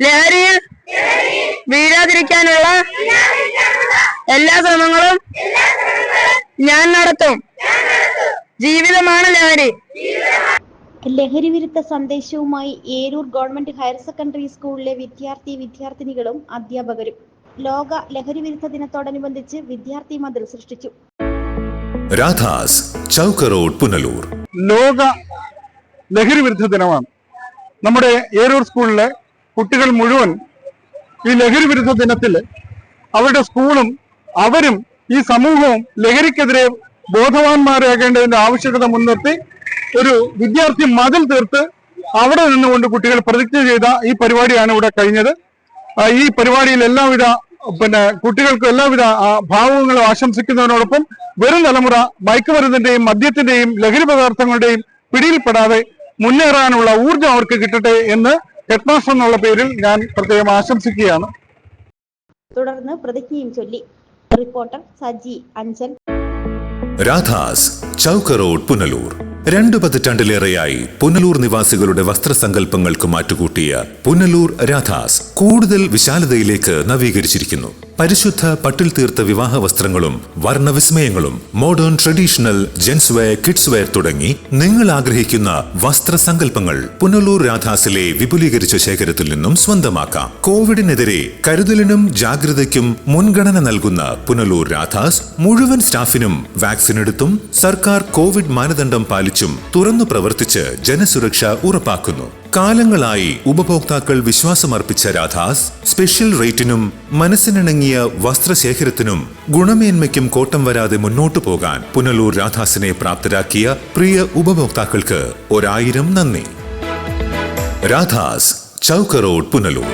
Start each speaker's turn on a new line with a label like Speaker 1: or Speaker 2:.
Speaker 1: ലഹരിയിൽ വീഴാതിരിക്കാനുള്ള എല്ലാ ശ്രമങ്ങളും ഞാൻ നടത്തും. ജീവിതമാണ് ലഹരി.
Speaker 2: ലഹരി വിരുദ്ധ സന്ദേശവുമായി ഏരൂർ ഗവൺമെന്റ് ഹയർ സെക്കൻഡറി സ്കൂളിലെ വിദ്യാർത്ഥിനികളും അധ്യാപകരും ലോക ലഹരി വിരുദ്ധ ദിനത്തോടനുബന്ധിച്ച് വിദ്യാർത്ഥി മതിൽ സൃഷ്ടിച്ചു.
Speaker 3: രാധാസ്, ചൗക്ക് റോഡ്, പുനലൂർ.
Speaker 4: ലോക ലഹരി വിരുദ്ധ ദിനമാണ്. നമ്മുടെ ഏരൂർ സ്കൂളിലെ കുട്ടികൾ മുഴുവൻ ഈ ലഹരി വിരുദ്ധ ദിനത്തിൽ അവരുടെ സ്കൂളും അവരും ഈ സമൂഹവും ലഹരിക്കെതിരെ ബോധവാന്മാരാകേണ്ടതിന്റെ ആവശ്യകത മുൻനിർത്തി ഒരു വിദ്യാർത്ഥി മതിൽ തീർത്ത് അവിടെ നിന്നുകൊണ്ട് കുട്ടികൾ പ്രതിജ്ഞ ചെയ്ത ഈ പരിപാടിയാണ് ഇവിടെ കഴിഞ്ഞത്. ഈ പരിപാടിയിൽ എല്ലാവിധ കുട്ടികൾക്ക് എല്ലാവിധ ഭാവങ്ങളും ആശംസിക്കുന്നതിനോടൊപ്പം വരും തലമുറ മയക്കുമരുന്നിന്റെയും മദ്യത്തിന്റെയും ലഹരി പദാർത്ഥങ്ങളുടെയും പിടിയിൽപ്പെടാതെ മുന്നേറാനുള്ള ഊർജ്ജം അവർക്ക് കിട്ടട്ടെ എന്ന് ഹെഡ്മാസ്റ്റർ എന്നുള്ള പേരിൽ ഞാൻ പ്രത്യേകം ആശംസിക്കുകയാണ്.
Speaker 2: തുടർന്ന് പ്രതിജ്ഞയും ചൊല്ലി. റിപ്പോർട്ടർ സജി അഞ്ചൽ.
Speaker 3: രാധാസ്, ചൗക്ക് റോഡ്, പുനലൂർ. 2 പതിറ്റാണ്ടിലേറെയായി പുനലൂർ നിവാസികളുടെ വസ്ത്രസങ്കല്പങ്ങൾക്ക് മാറ്റുകൂട്ടിയ പുനലൂർ രാധാസ് കൂടുതൽ വിശാലതയിലേക്ക് നവീകരിച്ചിരിക്കുന്നു. പരിശുദ്ധ പട്ടിൽ തീർത്ത വിവാഹ വസ്ത്രങ്ങളും വർണ്ണവിസ്മയങ്ങളും modern traditional gents wear, kids wear തുടങ്ങി നിങ്ങൾ ആഗ്രഹിക്കുന്ന വസ്ത്രസങ്കല്പങ്ങൾ പുനലൂർ രാധാസിലെ വിപുലീകരിച്ച ശേഖരത്തിൽ നിന്നും സ്വന്തമാക്കാം. കോവിഡിനെതിരെ കരുതലിനും ജാഗ്രതയ്ക്കും മുൻഗണന നൽകുന്ന പുനലൂർ രാധാസ് മുഴുവൻ സ്റ്റാഫിനും വാക്സിൻ എടുത്തും സർക്കാർ കോവിഡ് മാനദണ്ഡം പാലിച്ചും തുറന്നു പ്രവർത്തിച്ച് ജനസുരക്ഷ ഉറപ്പാക്കുന്നു. കാലങ്ങളായി ഉപഭോക്താക്കൾ വിശ്വാസമർപ്പിച്ച രാധാസ് സ്പെഷ്യൽ റേറ്റിനും മനസ്സിനിണങ്ങിയ വസ്ത്രശേഖരത്തിനും ഗുണമേന്മയ്ക്കും കോട്ടം വരാതെ മുന്നോട്ടു പോകാൻ പുനലൂർ രാധാസിനെ പ്രാപ്തരാക്കിയ പ്രിയ ഉപഭോക്താക്കൾക്ക് 1000 നന്ദി. രാധാസ്, ചൗക്ക് റോഡ്, പുനലൂർ.